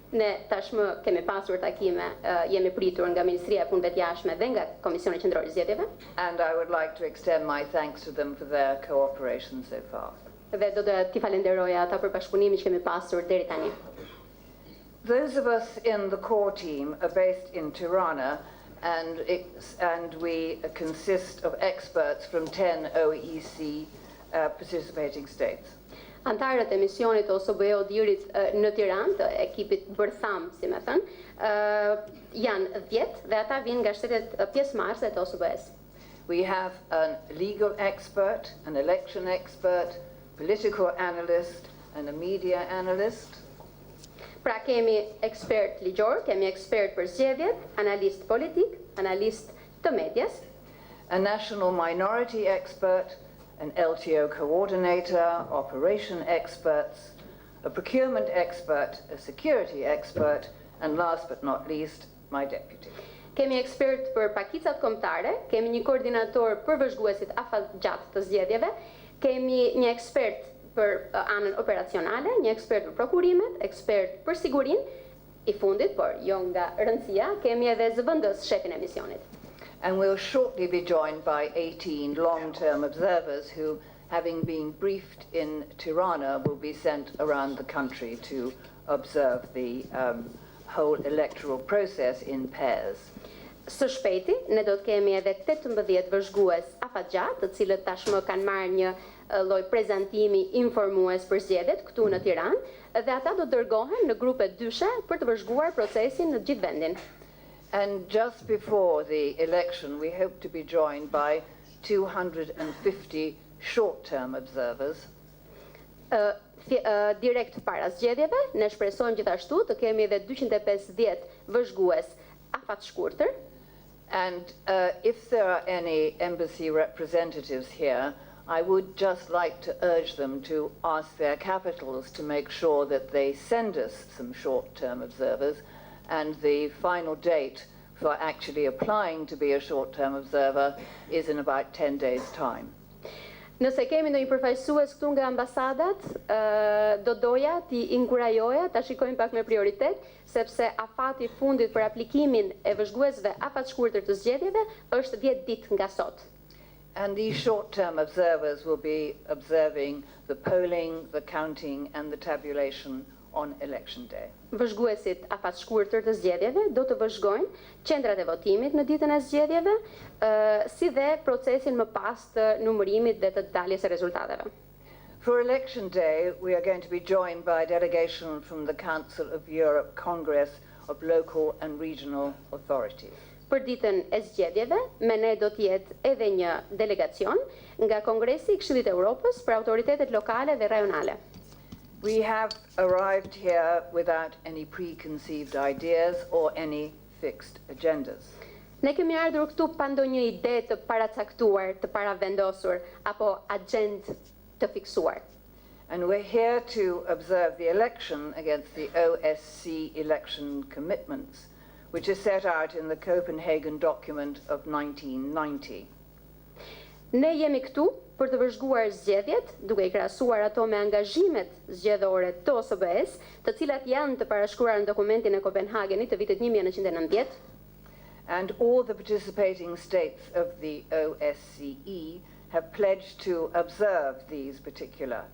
Ne tashmë kemi pasur takime, jemi pritur nga Ministria e Punëve të Jashtme dhe nga Komisioni Qendror i Zgjedhjeve. And I would like to extend my thanks to them for their cooperation so far. Dhe do të t'i falenderoja ata për bashkëpunimin që kemi pasur deri tani. Those of us in the core team are based in Tirana, and we consist of experts from 10 OEC participating states. Antarët e misionit OSBE-ODHIR-it në Tiranë, të ekipit bërtham, si me thënë, janë 10 dhe ata vinë nga shtetet pjesëmarrëse të OSBE-s. We have a legal expert, an election expert, political analyst, and a media analyst. Pra kemi ekspert ligjor, kemi ekspert për zgjedhjet, analist politik, analist të medias, a national minority expert, an LTO coordinator, operation experts, a procurement expert, a security expert, and last but not least, my deputy. Kemi ekspert për pakicat kombëtare, kemi një koordinator për vëzhguesit afatgjatë të zgjedhjeve, kemi një ekspert për anën operacionale, një ekspert për prokurimet, ekspert për sigurinë, i fundit, por jo nga rëndësia, kemi edhe zëvendës shefin e misionit. And we'll shortly be joined by 18 long-term observers who, having been briefed in Tirana, will be sent around the country to observe the whole electoral process in pairs. Së shpejti, ne do të kemi edhe 18 vëzhgues afatgjatë, të cilët tashmë kanë marrë një lloj prezantimi informues për zgjedhjet këtu në Tiranë, dhe ata do dërgohen në grupe dyshe për të vëzhguar procesin në gjithë vendin. And just before the election, we hope to be joined by 250 short-term observers. Direkt para zgjedhjeve, ne shpresojmë gjithashtu të kemi edhe 250 vëzhgues afatshkurtër. And if there are any embassy representatives here, I would just like to urge them to ask their capitals to make sure that they send us some short-term observers, and the final date for actually applying to be a short-term observer is in about 10 days' time. Nëse kemi ndonjë përfaqësues këtu nga ambasadat, do doja t'i inkurajoja ta shikojnë pak me prioritet, sepse afati fundit për aplikimin e vëzhguesve afatshkurtër të zgjedhjeve është 10 ditë nga sot. And these short-term observers will be observing the polling, the counting, and the tabulation on election day. Vëzhguesit afatshkurtër të zgjedhjeve do të vëzhgojnë qendrat e votimit në ditën e zgjedhjeve, si dhe procesin më pas të numërimit dhe të daljes së rezultateve. For election day, we are going to be joined by a delegation from the Council of Europe Congress of Local and Regional Authorities. Për ditën e zgjedhjeve, me ne do të jetë edhe një delegacion nga Kongresi i Këshillit të Evropës për autoritetet lokale dhe rajonale. We have arrived here without any preconceived ideas or any fixed agendas. Ne kemi ardhur këtu pa ndonjë ide të paracaktuar, të paravendosur apo agjendë të fiksuar. And we're here to observe the election against the OSCE election commitments, which is set out in the Copenhagen document of 1990. Ne jemi këtu për të vëzhguar zgjedhjet, duke i krahasuar ato me angazhimet zgjedhore të OSBE-s, të cilat janë të parashkruar në dokumentin e Kopenhagenit të vitit 1990. And all the participating states of the OSCE have pledged to observe these particular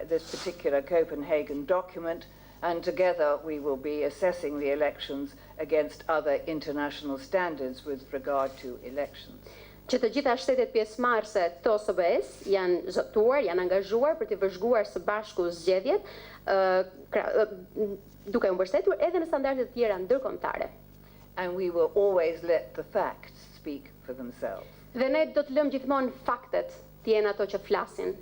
this particular Copenhagen document, and together we will be assessing the elections against other international standards with regard to elections. Që të gjitha shtetet pjesëmarrëse të OSBE-s janë zotuar, janë angazhuar për të vëzhguar së bashku zgjedhjet, duke u mbështetur edhe në standarde të tjera ndërkombëtare. And we will always let the facts speak for themselves. Dhe ne do të lëmë gjithmonë faktet të jenë ato që flasin.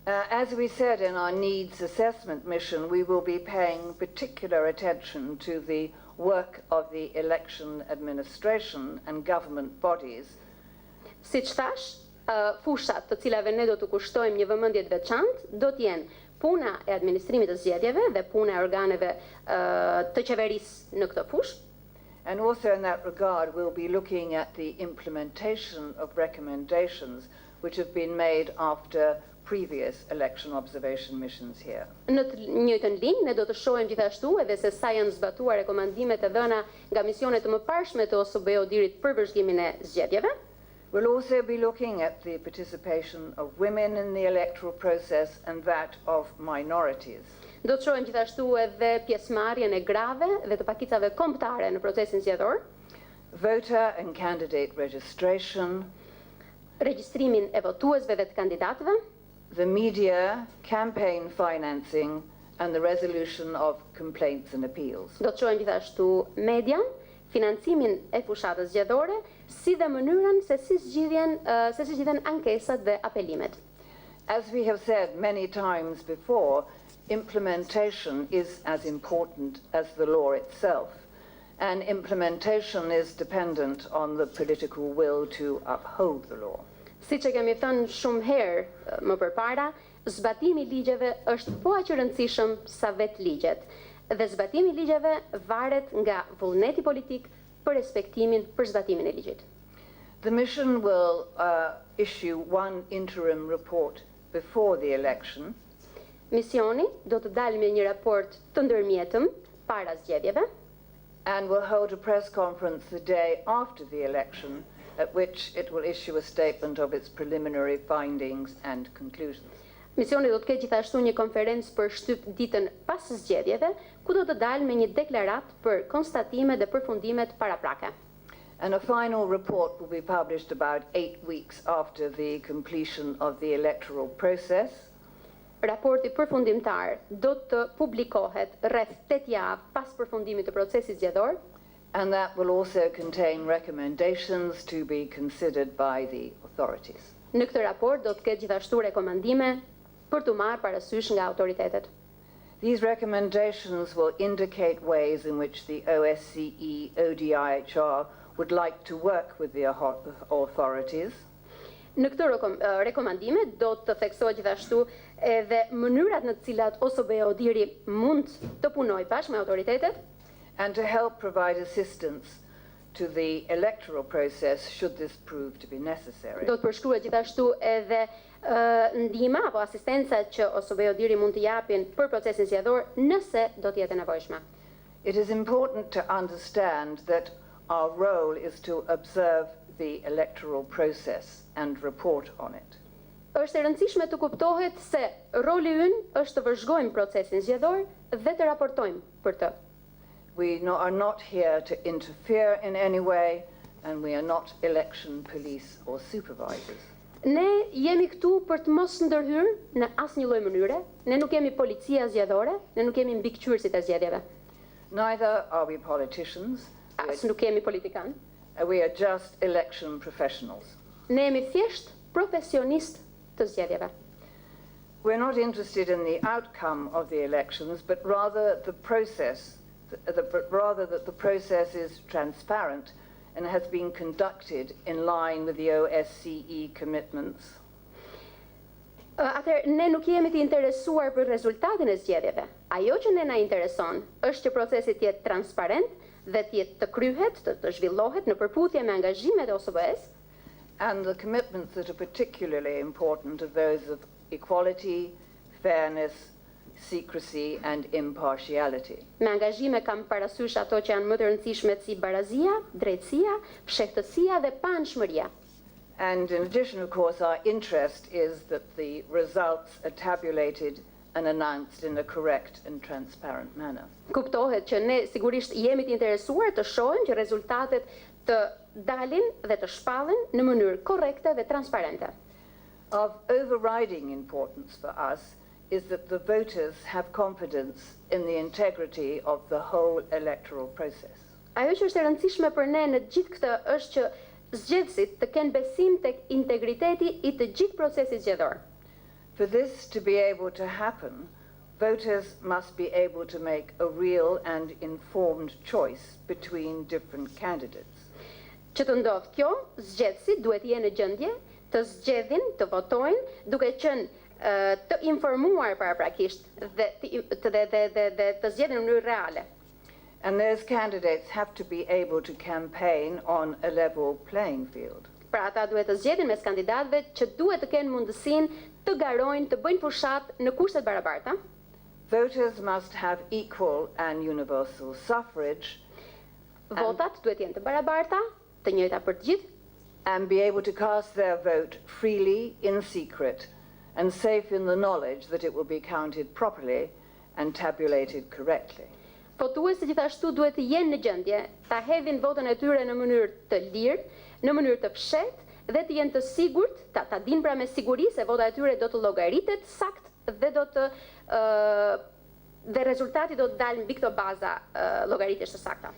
As we said in our needs assessment mission, we will be paying particular attention to the work of the election administration and government bodies. Siç thash, fushat të cilave ne do të kushtojmë një vëmendje të veçantë do të jenë puna e administrimit të zgjedhjeve dhe puna e organeve të qeverisë në këtë fushë. And also in that regard, we'll be looking at the implementation of recommendations which have been made after previous election observation missions here. Në të njëjtën linjë, ne do të shohim gjithashtu edhe se sa janë zbatuar rekomandimet e dhëna nga misionet e mëparshme të OSBE-ODHIR-it për vëzhgimin e zgjedhjeve. We'll also be looking at the participation of women in the electoral process and that of minorities. Do të shohim gjithashtu edhe pjesëmarrjen e grave dhe të pakicave kombëtare në procesin zgjedhor, Voter and candidate registration, regjistrimin e votuesve dhe të kandidatëve, the media, campaign financing, and the resolution of complaints and appeals. do të shohim gjithashtu median, financimin e fushatës zgjedhore, si dhe mënyrën se si zgjidhen ankesat dhe apelimet. As we have said many times before, implementation is as important as the law itself, and implementation is dependent on the political will to uphold the law. Siç e kemi thënë shumë herë më përpara, zbatimi i ligjeve është po aq i rëndësishëm sa vetë ligjet. Dhe zbatimi i ligjeve varet nga vullneti politik për respektimin për zbatimin e ligjit. The mission will issue one interim report before the election, Misioni do të dalë me një raport të ndërmjetëm para zgjedhjeve and will hold a press conference the day after the election, at which it will issue a statement of its preliminary findings and conclusions. Misioni do të ketë gjithashtu një konferencë për shtyp ditën pas zgjedhjeve, ku do të dalë me një deklaratë për konstatimet dhe përfundimet paraprake. And a final report will be published about 8 weeks after the completion of the electoral process. Raporti përfundimtar do të publikohet rreth 8 javë pas përfundimit të procesit zgjedhor, And that will also contain recommendations to be considered by the authorities. Në këtë raport do të ketë gjithashtu rekomandime për të marrë parasysh nga autoritetet. These recommendations will indicate ways in which the OSCE-ODIHR would like to work with the authorities. Në këtë rekomandime do të theksohet gjithashtu edhe mënyrat në të cilat OSBE-ODHIR mund të punojë bashkë me autoritetet, and to help provide assistance to the electoral process should this prove to be necessary. do të përshkruhet gjithashtu edhe ndihma apo asistenca që OSBE-ODHIR mund të japin për procesin zgjedhor nëse do të jetë e nevojshme. It is important to understand that our role is to observe the electoral process and report on it. Është e rëndësishme të kuptohet se roli ynë është të vëzhgojmë procesin zgjedhor dhe të raportojmë për të. We are not here to interfere in any way, and we are not election police or supervisors. Ne jemi këtu për të mos ndërhyrë në asnjë lloj mënyre, ne nuk jemi policia zgjedhore, ne nuk jemi mbikëqyrësit e zgjedhjeve. Neither are we politicians. As nuk jemi politikan. We are just election professionals. Ne jemi thjesht profesionistë të zgjedhjeve. We're not interested in the outcome of the elections, but rather the process, rather that the process is transparent and has been conducted in line with the OSCE commitments. Atëherë, ne nuk jemi të interesuar për rezultatin e zgjedhjeve. Ajo që ne na intereson është që procesi të jetë transparent dhe të jetë të kryhet, të zhvillohet në përputhje me angazhimet e OSBE-s. And the commitments that are particularly important are those of equality, fairness, secrecy and impartiality. Me angazhime kam parasysh ato që janë më të rëndësishme si barazia, drejtësia, fshehtësia dhe panshmëria. And in addition, of course, our interest is that the results are tabulated and announced in a correct and transparent manner. Kuptohet që ne sigurisht jemi të interesuar të shohim që rezultatet të dalin dhe të shpallen në mënyrë korrekte dhe transparente. Of overriding importance for us is that the voters have confidence in the integrity of the whole electoral process. Ajo që është e rëndësishme për ne në gjithë këtë është që zgjedhësit të kenë besim tek integriteti i të gjithë procesit zgjedhor. For this to be able to happen, voters must be able to make a real and informed choice between different candidates. Që të ndodhë kjo, zgjedhësit duhet jenë në gjendje të zgjedhin, të votojnë, duke qenë të informuar paraprakisht dhe të zgjedhin në mënyrë reale. And those candidates have to be able to campaign on a level playing field. Pra ata duhet të zgjedhin mes kandidatëve që duhet të kenë mundësinë të garojnë, të bëjnë fushat në kushte të barabarta. Voters must have equal and universal suffrage Votat duhet jenë të barabarta, të njëjta për të gjithë, and be able to cast their vote freely in secret and safe in the knowledge that it will be counted properly and tabulated correctly. Votuesit gjithashtu duhet të jenë në gjendje ta hedhin votën e tyre në mënyrë të lirë, në mënyrë të fshehtë dhe të jenë të sigurt, ta dinë pra me siguri se vota e tyre do të llogaritet sakt dhe dhe rezultati do të dalë mbi këto baza llogaritjesh të sakta.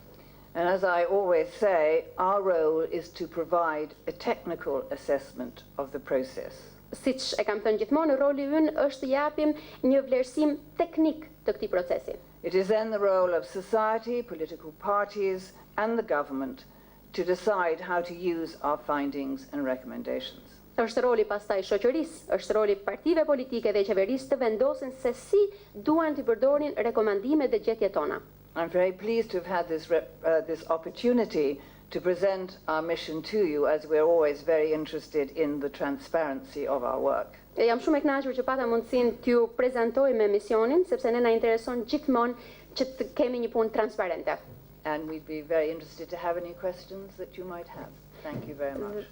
And as I always say, our role is to provide a technical assessment of the process. Siç e kam thënë gjithmonë, roli ynë është të japim një vlerësim teknik të këtij procesi. It is then the role of society, political parties and the government to decide how to use our findings and recommendations. Është roli pastaj shoqërisë, është roli partive politike dhe qeverisë të vendosin se si duan të përdorin rekomandimet dhe gjetjet tona. I'm very pleased to have had this opportunity to present our mission to you, as we're always very interested in the transparency of our work. Jam shumë e kënaqur që pata mundësinë t'ju prezantoj me misionin, sepse ne na intereson gjithmonë që të kemi një punë transparente. And we'd be very interested to have any questions that you might have. Thank you very much.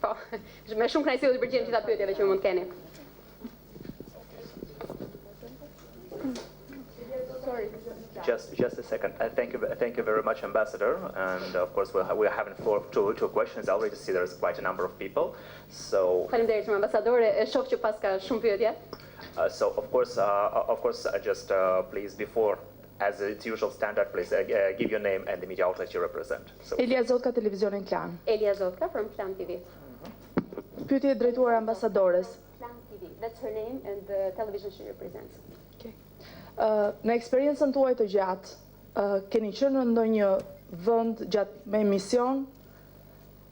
Po, me shumë kënaqësi do të përgjigjem gjitha pyetjeve që mund të keni. Just a second. Thank you very much, Ambassador. And of course, we're having two questions. I already see there's quite a number of people. So. Faleminderit shumë ambasadore. E shoh që pas ka shumë pyetje. So of course, just please before, as it's usual standard, please give your name and the media outlet you represent. So. Elia Zotka, televizionin Klan. Elia Zotka from Klan TV. Pyetje drejtuar ambasadores. Klan TV. That's her name and the television she represents. Okay. Në eksperiencën tuaj të gjatë, keni qenë në ndonjë vend gjatë me mision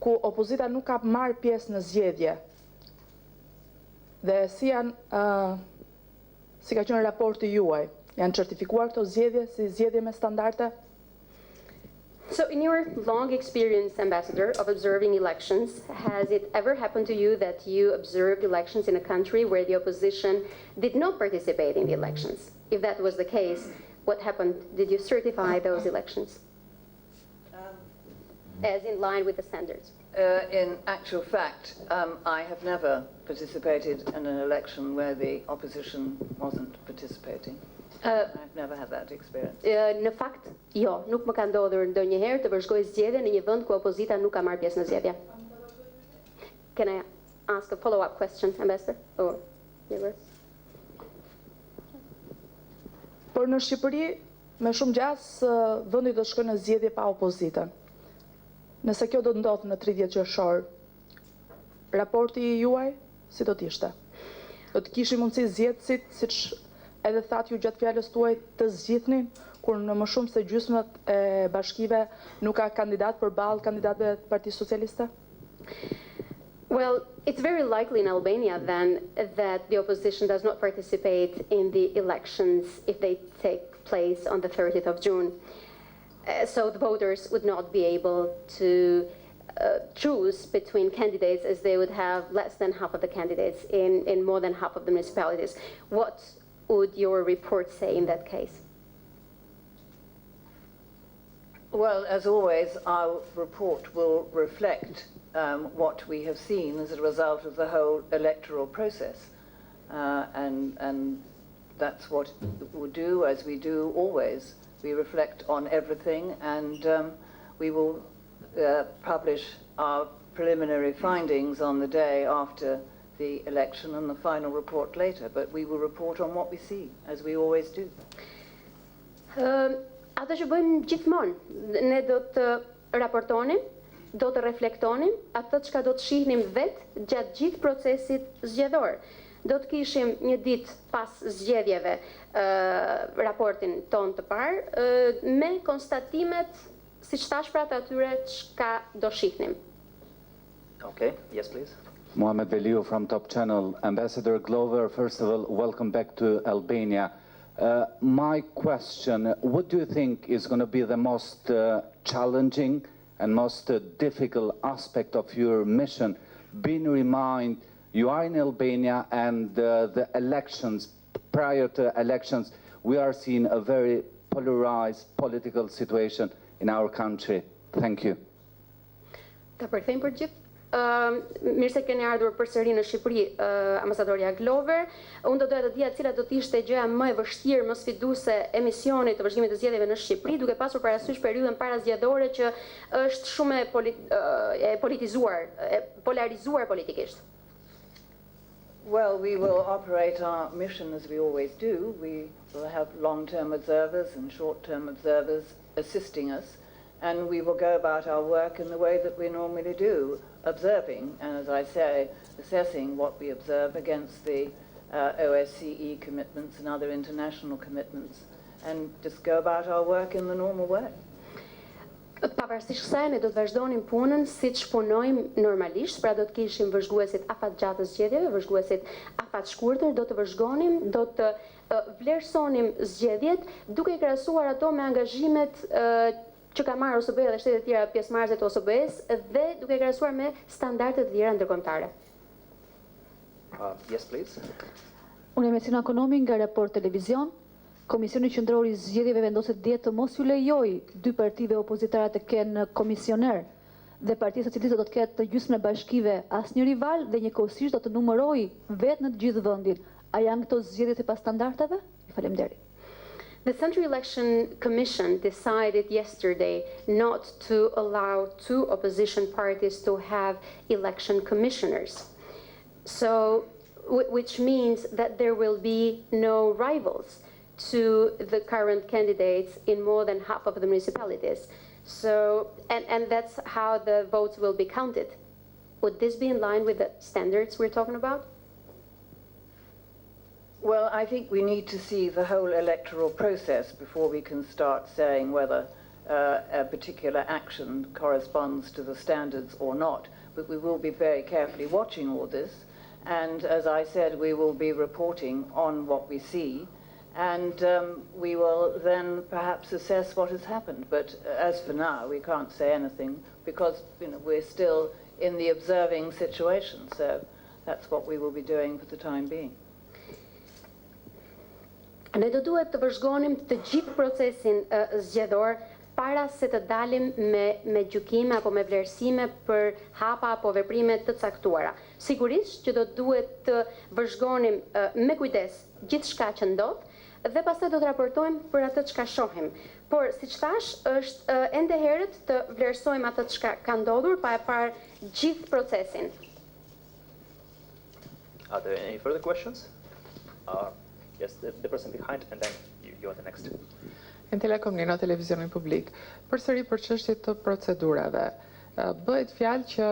ku opozita nuk ka marrë pjesë në zgjedhje? Dhe si ka qenë raporti juaj? Janë certifikuar këto zgjedhje si zgjedhje me standarde? So in your long experience, Ambassador, of observing elections, has it ever happened to you that you observed elections in a country where the opposition did not participate in the elections? If that was the case, what happened? Did you certify those elections as in line with the standards? In actual fact, I have never participated in an election where the opposition wasn't participating. I've never had that experience. Në fakt, jo, nuk më ka ndodhur ndonjëherë të vëzhgoj zgjedhje në një vend ku opozita nuk ka marrë pjesë në zgjedhje. Can I ask a follow-up question, Ambassador? Or viewers? Por në Shqipëri, me shumë gjasë, vendi do shkojë në zgjedhje pa opozitën. Nëse kjo do të ndodhë në 30 qershor, raporti juaj si do të ishte? Do të kishim mundësi zgjedhësit, siç edhe thatë ju gjatë fjalës tuaj, të zgjidhnin, kur në më shumë se gjysmët e bashkive nuk ka kandidat përballë kandidatëve të Partisë Socialiste? Well, it's very likely in Albania then that the opposition does not participate in the elections if they take place on the 30th of June. So the voters would not be able to choose between candidates, as they would have less than half of the candidates in more than half of the municipalities. What would your report say in that case? Well, as always, our report will reflect what we have seen as a result of the whole electoral process. And that's what we'll do, as we do always. We reflect on everything, and we will publish our preliminary findings on the day after the election and the final report later. But we will report on what we see, as we always do. Ato që bëjmë gjithmonë, ne do të raportonim, do të reflektonim atë çka do të shihnim vetë gjatë gjithë procesit zgjedhor. Do të kishim një ditë pas zgjedhjeve raportin ton të parë me konstatimet, siç thash pra të atyre çka do shihnim. Okay, yes please. Mohamed Veliu from Top Channel. Ambassador Glover, first of all, welcome back to Albania. My question, what do you think is going to be the most challenging and most difficult aspect of your mission been reminded? You are in Albania, and the elections, prior to elections, we are seeing a very polarized political situation in our country. Thank you. Ta përkthejmë për gjithë. Mirë se keni ardhur përsëri në Shqipëri, ambasadorja Glover. Unë do doja të dija cila do të ishte gjëja më e vështirë, më sfiduese e misionit të vëzhgimit të zgjedhjeve në Shqipëri, duke pasur parasysh periudhën parazgjedhore që është shumë e politizuar, e polarizuar politikisht. Well, we will operate our mission as we always do. We will have long-term observers and short-term observers assisting us, and we will go about our work in the way that we normally do, observing, and as I say, assessing what we observe against the OSCE commitments and other international commitments, and just go about our work in the normal way. Pavarësisht kësaj, ne do të vazhdonim punën siç punojmë normalisht, pra do të kishim vëzhguesit afatgjatë të zgjedhjeve, vëzhguesit afatshkurtër, do të vëzhgonim, do të vlerësonim zgjedhjet, duke krahasuar ato me angazhimet që ka marrë OSBE dhe shtetet tjera pjesëmarrëse të OSBE-s dhe duke krahasuar me standardet të tjera ndërkombëtare. Yes, please. Unë jam Misioni ekonomi nga Raport Televizion. Komisioni Qendror i Zgjedhjeve vendoset dje të mos ju lejoj dy partive opozitare të kenë komisioner dhe Partia Socialiste do të ketë të gjysmën e bashkive asnjë rival dhe njëkohësisht do të numëroj vetë në të gjithë vendin. A janë këto zgjedhje sipas standardeve? Faleminderit. The Central Election Commission decided yesterday not to allow two opposition parties to have election commissioners. So, which means that there will be no rivals to the current candidates in more than half of the municipalities. So, and that's how the votes will be counted. Would this be in line with the standards we're talking about? Well, I think we need to see the whole electoral process before we can start saying whether a particular action corresponds to the standards or not. But we will be very carefully watching all this. And as I said, we will be reporting on what we see. And we will then perhaps assess what has happened. But as for now, we can't say anything because we're still in the observing situation. So that's what we will be doing for the time being. Ne do duhet të vëzhgonim të gjithë procesin zgjedhor para se të dalim me gjykime apo me vlerësime për hapa apo veprime të caktuara. Sigurisht që do duhet të vëzhgonim me kujdes gjithçka që ndodh dhe pastaj do të raportojmë për atë çka shohim. Por siç thash, është ende herët të vlerësojmë atë çka ka ndodhur pa e parë gjithë procesin. Are there any further questions? Yes, the person behind, and then you are the next. Në Telekom në televizionin publik. Përsëri për çështjet të procedurave. Bëhet fjalë që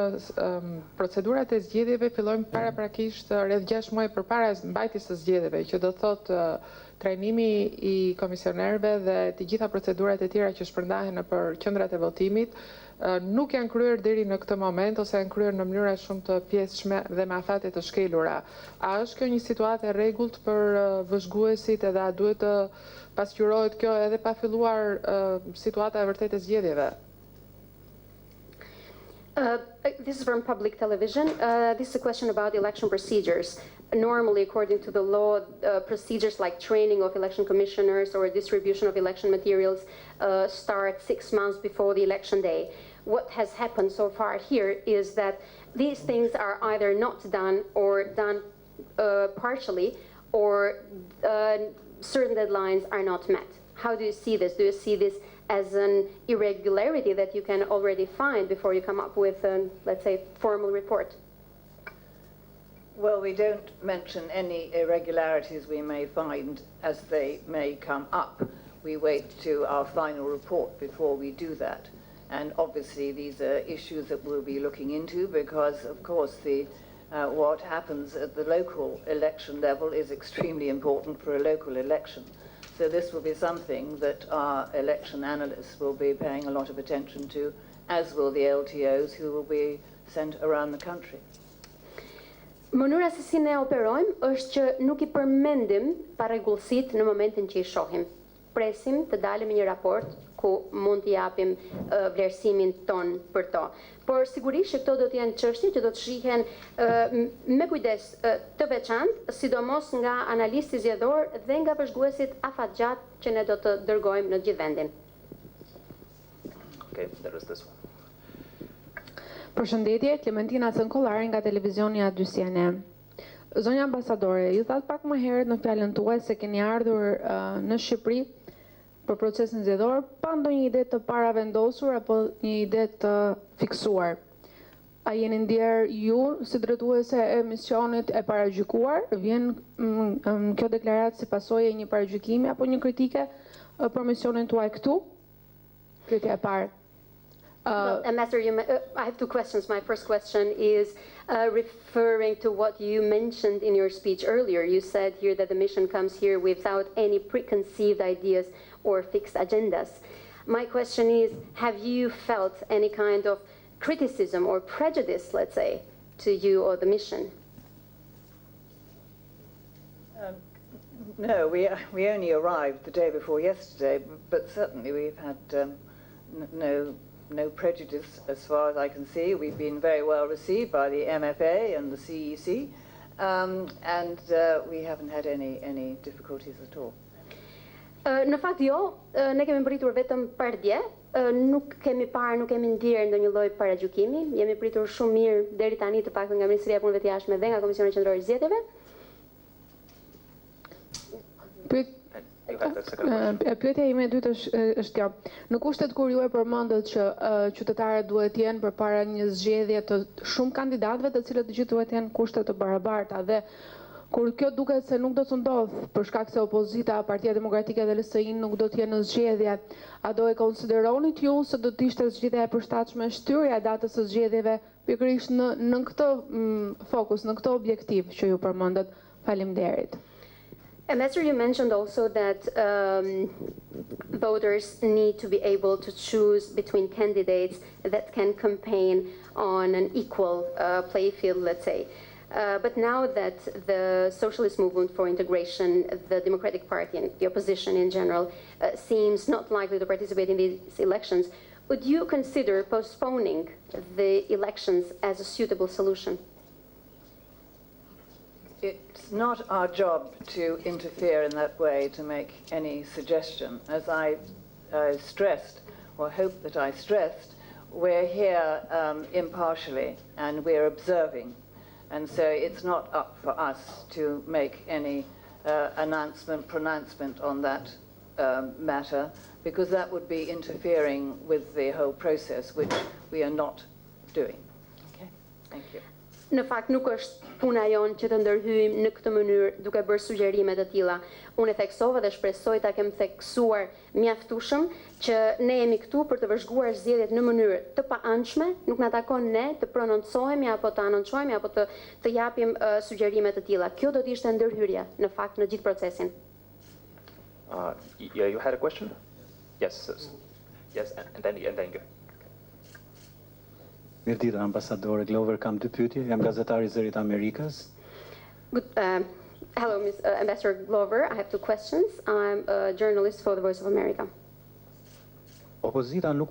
procedurat e zgjedhjeve fillojnë paraprakisht rreth 6 muaj përpara mbajtjes së zgjedhjeve, që do thotë trajnimi i komisionerëve dhe të gjitha procedurat e tjera që shpërndahen nëpër qendrat e votimit nuk janë kryer deri në këtë moment ose janë kryer në mënyra shumë të pjesshme dhe me afate të shkelura. A është kjo një situatë e rregullt për vëzhguesit edhe a duhet të pasqyrohet kjo edhe pa filluar situata e vërtetë e zgjedhjeve? This is from public television. This is a question about election procedures. Normally, according to the law, procedures like training of election commissioners or distribution of election materials start 6 months before the election day. What has happened so far here is that these things are either not done or done partially, or certain deadlines are not met. How do you see this? Do you see this as an irregularity that you can already find before you come up with let's say, formal report? Well, we don't mention any irregularities we may find as they may come up. We wait to our final report before we do that. And obviously these are issues that we'll be looking into because, of course, what happens at the local election level is extremely important for a local election. So this will be something that our election analysts will be paying a lot of attention to, as will the LTOs who will be sent around the country. Mënyra se si ne operojmë është që nuk I përmendim parregullësitë në momentin që I shohim. presim të dalim me një raport ku mund t'i japim vlerësimin ton për to. Por sigurisht që këto do të jenë çështje që do të shihen me kujdes të veçantë, sidomos nga analisti zgjedhor dhe nga vëzhguesit afatgjatë që ne do të dërgojmë në gjithë vendin. Okay, there is this one. Përshëndetje, Klementina Cënkollari nga televizioni A2CNN. Zonja ambasadore, ju thatë pak më herët në fjalën tuaj se keni ardhur në Shqipëri për procesin zgjedhor pa ndonjë ide të paravendosur apo një ide të fiksuar. A jeni ndjer ju si drejtuese e misionit e paragjykuar? Vjen kjo deklaratë si pasojë e një paragjykimi apo një kritike për misionin tuaj këtu? Pyetja e parë. Ambassador, I have two questions. My first question is referring to what you mentioned in your speech earlier. You said here that the mission comes here without any preconceived ideas or fixed agendas. My question is, have you felt any kind of criticism or prejudice, let's say, to you or the mission? No, we only arrived the day before yesterday, but certainly we've had no prejudice as far as I can see. We've been very well received by the MFA and the CEC, and we haven't had any difficulties at all. Në fakt jo, ne kemi pritur vetëm pardje, nuk kemi parë, nuk kemi ndier ndonjë lloj paragjykimi, jemi pritur shumë mirë deri tani të paktën nga Ministria e Punëve të Jashtme dhe nga Komisioni Qendror i Zgjedhjeve. Pyetja ime e dytë është kjo. Në kushtet kur ju e përmendët që qytetarët duhet jenë përpara një zgjedhje të shumë kandidatëve, të cilët të gjithë duhet jenë kushte të barabarta, dhe kur kjo duket se nuk do të ndodhë për shkak se opozita, Partia Demokratike dhe LSI nuk do të jenë në zgjedhje, a do e konsideronit ju se do të ishte zgjedhja e përshtatshme shtyria e datës së zgjedhjeve pikërisht në këtë fokus, në këtë objektiv që ju përmendët? Faleminderit. Ambassador, you mentioned also that voters need to be able to choose between candidates that can campaign on an equal play field, let's say. But now that the Socialist Movement for Integration, the Democratic Party and the opposition in general seems not likely to participate in these elections, would you consider postponing the elections as a suitable solution? It's not our job to interfere in that way, to make any suggestion. As I stressed, or hope that I stressed, we're here impartially and we're observing. And so it's not up for us to make any pronouncement on that matter, because that would be interfering with the whole process, which we are not doing. Okay, thank you. Në fakt nuk është puna jonë që të ndërhyjmë në këtë mënyrë duke bërë sugjerime të tilla. Unë e theksova dhe shpresoj ta kem theksuar mjaftueshëm që ne jemi këtu për të vëzhguar zgjedhjet në mënyrë të paanshme, nuk na takon ne të prononcohemi apo të anoncohemi apo të japim sugjerime të tilla. Kjo do të ishte ndërhyrje në fakt në gjithë procesin. Yeah, you had a question? Yes, yes, and then you. Mirdita, ambasadore Glover, kam dy pyetje. Jam gazetar I Zërit Amerikës. Hello, Ambassador Glover. I have two questions. I'm a journalist for the Voice of America. Opozita nuk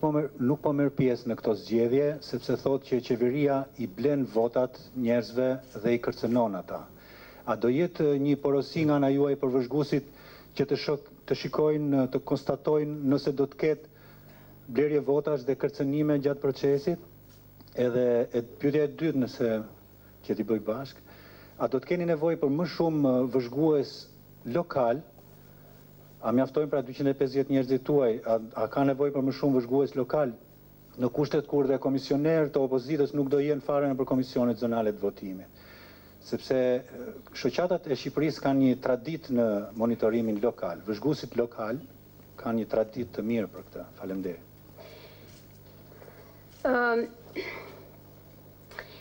po merr pjesë në këto zgjedhje sepse thotë që qeveria I blen votat njerëzve dhe I kërcënon ata. A do jetë një porosi nga ana juaj për vëzhguesit që të shikojnë, të konstatojnë nëse do të ketë blerje votash dhe kërcënime gjatë procesit? Edhe pyetja e dytë, nëse që t'i bëj bashk, a do të keni nevojë për më shumë vëzhgues lokal? A mjaftojnë pra 250 njerëzit tuaj? A ka nevojë për më shumë vëzhgues lokal? Në kushtet kur dhe komisioner të opozitës nuk do jenë fare nëpër komisionet zonale të votimit. Sepse shoqatat e Shqipërisë kanë një traditë në monitorimin lokal. Vëzhguesit lokal kanë një traditë të mirë për këtë. Faleminderit.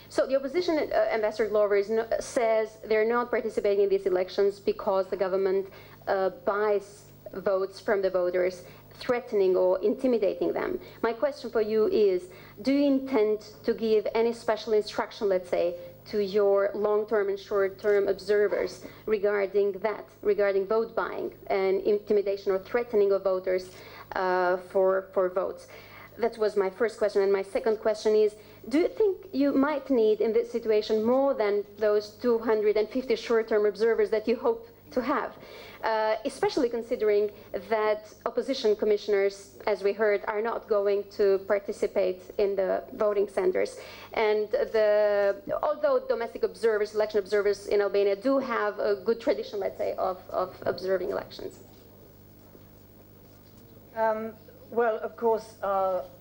So the opposition, Ambassador Glover, says they're not participating in these elections because the government buys votes from the voters, threatening or intimidating them. My question for you is, do you intend to give any special instruction, let's say, to your long-term and short-term observers regarding that, regarding vote buying and intimidation or threatening of voters for votes? That was my first question. And my second question is, do you think you might need in this situation more than those 250 short-term observers that you hope to have? Especially considering that opposition commissioners, as we heard, are not going to participate in the voting centers. And although domestic observers, election observers in Albania do have a good tradition, let's say, of observing elections. Well, of course,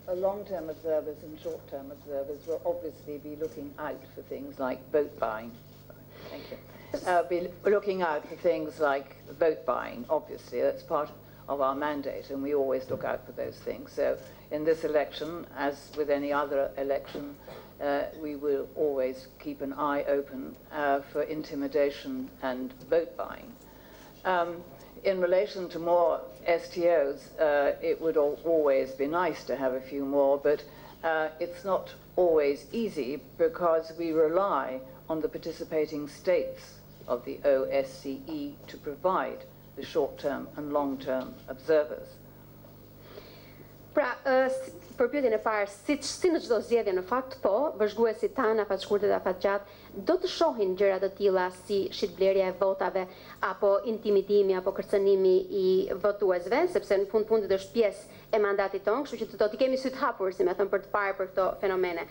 long-term observers and short-term observers will obviously be looking out for things like vote buying. Thank you. Be looking out for things like vote buying, obviously. That's part of our mandate, and we always look out for those things. So in this election, as with any other election, we will always keep an eye open for intimidation and vote buying. In relation to more STOs, it would always be nice to have a few more, but it's not always easy because we rely on the participating states of the OSCE to provide the short-term and long-term observers. Pra, për pyetjen e parë, si në çdo zgjedhje në fakt, po, vëzhguesit tanë, afatshkurtët dhe afatgjatë, do të shohin gjëra të tilla si shitblerja e votave apo intimidimi apo kërcënimi I votuesve, sepse në fundit është pjesë e mandatit tonë, kështu që do t'i kemi sy të hapur, si me thënë, për të parë për këto fenomene.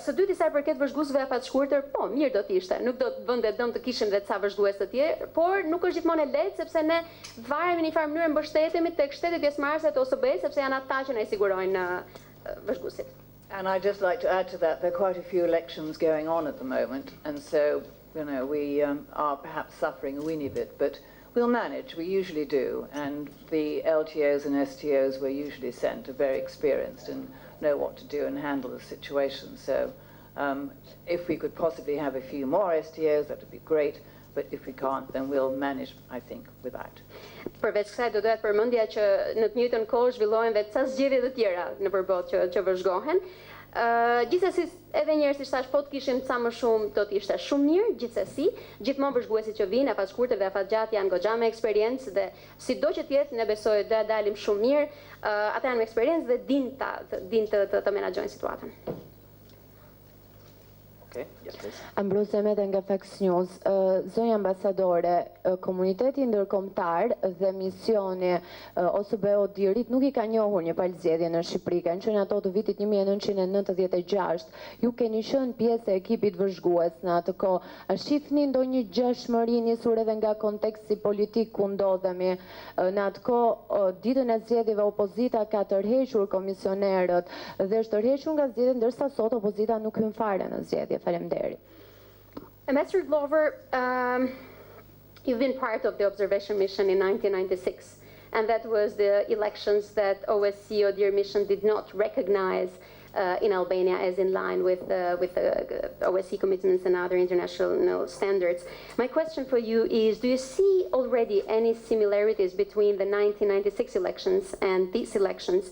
Së dyti sa I përket vëzhguesve afatshkurtër, po, mirë do t'ishte, nuk do të vënde dëm të kishim dhe ca vëzhgues të tjerë, por nuk është gjithmonë e lehtë sepse ne varemi në një farë mënyrë mbështetemi tek shtetet pjesëmarrëse të OSBE-s, sepse janë ata që na I sigurojnë vëzhguesit. And I'd just like to add to that, there are quite a few elections going on at the moment, and so, you know, we are perhaps suffering a weeny bit, but we'll manage, we usually do, and the LTOs and STOs we're usually sent are very experienced and know what to do and handle the situation. So if we could possibly have a few more STOs, that would be great, but if we can't, then we'll manage, I think, without. Përveç kësaj do dohet përmendja që në të njëjtën kohë zhvillohen dhe ca zgjedhje të tjera nëpër botë që vëzhgohen. Gjithsesi, edhe një herë si thash, po të kishim ca më shumë do të ishte shumë mirë, gjithsesi, gjithmonë vëzhguesit që vinë, afatshkurtër dhe afatgjatë janë goxha me eksperiencë dhe sido që të jetë, ne besoj do dalim shumë mirë, ata janë me eksperiencë dhe dinë të menaxhojnë situatën. Okay, yes, please. Ambrose Mete nga Fox News. Zonja ambasadore, komuniteti ndërkombëtar dhe misioni OSBE-ODHIR nuk I ka njohur një palëzgjedhje në Shqipëri, kanë qenë ato të vitit 1996. Ju keni qenë pjesë e ekipit vëzhgues në atë kohë. A shihni ndonjë gjashmëri nisur edhe nga konteksti politik ku ndodhemi? Në atë kohë, ditën e zgjedhjeve opozita ka tërhequr komisionerët dhe është tërhequr nga zgjedhjet, ndërsa sot opozita nuk hyn fare në zgjedhje. Ambassador Glover, you've been part of the observation mission in 1996, and that was the elections that OSCE-ODHIR mission did not recognize in Albania as in line with the OSCE commitments and other international standards. My question for you is, do you see already any similarities between the 1996 elections and these elections,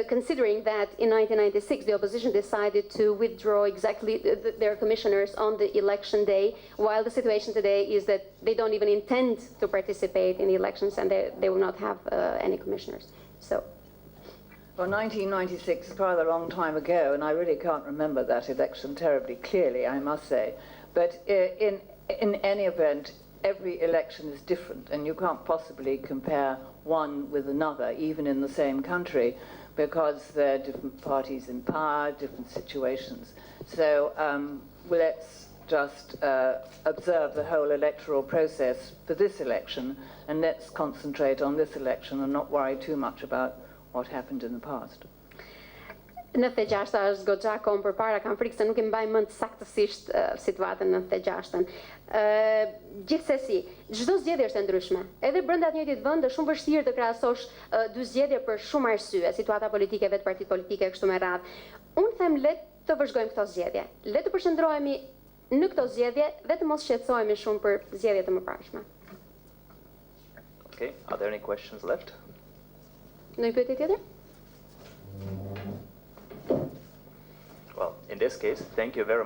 considering that in 1996 the opposition decided to withdraw exactly their commissioners on the election day, while the situation today is that they don't even intend to participate in the elections and they will not have any commissioners? So. Well, 1996 is quite a long time ago, and I really can't remember that election terribly clearly, I must say. But in any event, every election is different, and you can't possibly compare one with another, even in the same country, because there are different parties in power, different situations. So let's just observe the whole electoral process for this election, and let's concentrate on this election and not worry too much about what happened in the past. 96 është goxha kohë përpara, kam frikë se nuk I mbaj mend saktësisht situatën në 96-ën. Gjithsesi, çdo zgjedhje është e ndryshme. Edhe brenda të njëjtit vend është shumë vështirë të krahasosh dy zgjedhje për shumë arsye, situata politike, vetë partitë politike kështu me radhë. Unë them le të vëzhgojmë këto zgjedhje. Le të përqendrohemi në këto zgjedhje dhe të mos shqetësohemi shumë për zgjedhjet e mëparshme. Okay, are there any questions left? Ndonjë pyetje tjetër? Well, in this case, thank you very much.